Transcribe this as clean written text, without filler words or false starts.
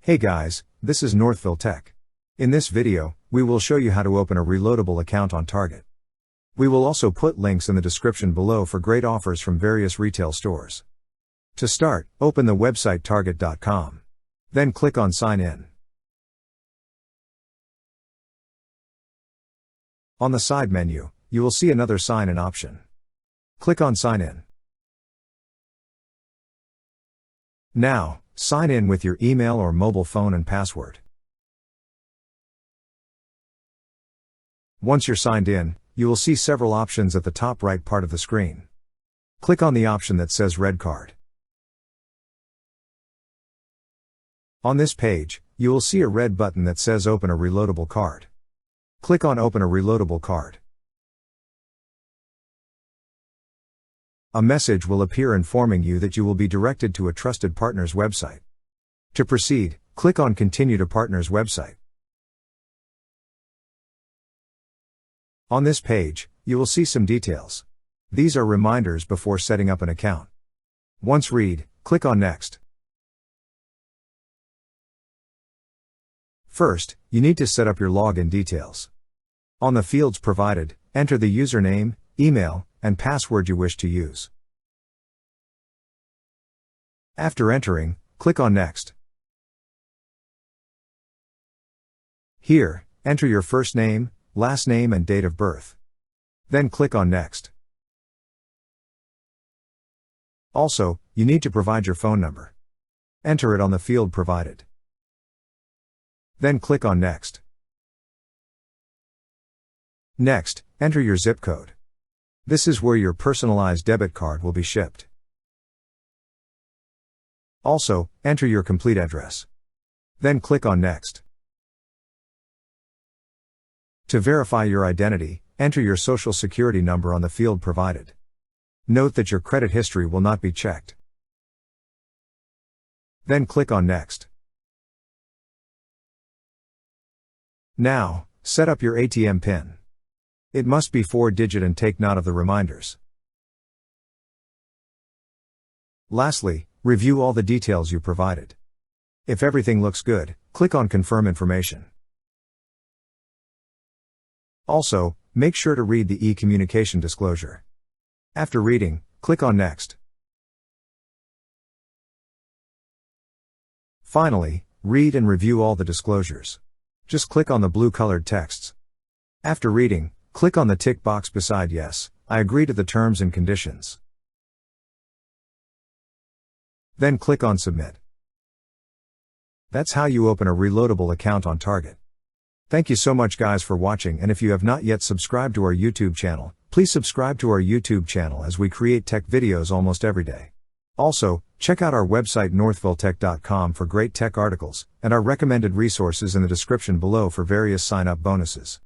Hey guys, this is Northville Tech. In this video, we will show you how to open a reloadable account on Target. We will also put links in the description below for great offers from various retail stores. To start, open the website target.com. Then click on Sign In. On the side menu, you will see another Sign In option. Click on Sign In. Now, sign in with your email or mobile phone and password. Once you're signed in, you will see several options at the top right part of the screen. Click on the option that says Red Card. On this page, you will see a red button that says Open a Reloadable Card. Click on Open a Reloadable Card. A message will appear informing you that you will be directed to a trusted partner's website. To proceed, click on Continue to Partner's website. On this page, you will see some details. These are reminders before setting up an account. Once read, click on Next. First, you need to set up your login details. On the fields provided, enter the username, email, and password you wish to use. After entering, click on Next. Here, enter your first name, last name and date of birth. Then click on Next. Also, you need to provide your phone number. Enter it on the field provided. Then click on Next. Next, enter your zip code. This is where your personalized debit card will be shipped. Also, enter your complete address. Then click on Next. To verify your identity, enter your social security number on the field provided. Note that your credit history will not be checked. Then click on Next. Now, set up your ATM PIN. It must be 4-digit and take note of the reminders. Lastly, review all the details you provided. If everything looks good, click on Confirm Information. Also, make sure to read the e-communication disclosure. After reading, click on Next. Finally, read and review all the disclosures. Just click on the blue-colored texts. After reading, click on the tick box beside Yes, I agree to the terms and conditions. Then click on Submit. That's how you open a reloadable account on Target. Thank you so much guys for watching, and if you have not yet subscribed to our YouTube channel, please subscribe to our YouTube channel as we create tech videos almost every day. Also, check out our website northvilletech.com for great tech articles, and our recommended resources in the description below for various sign-up bonuses.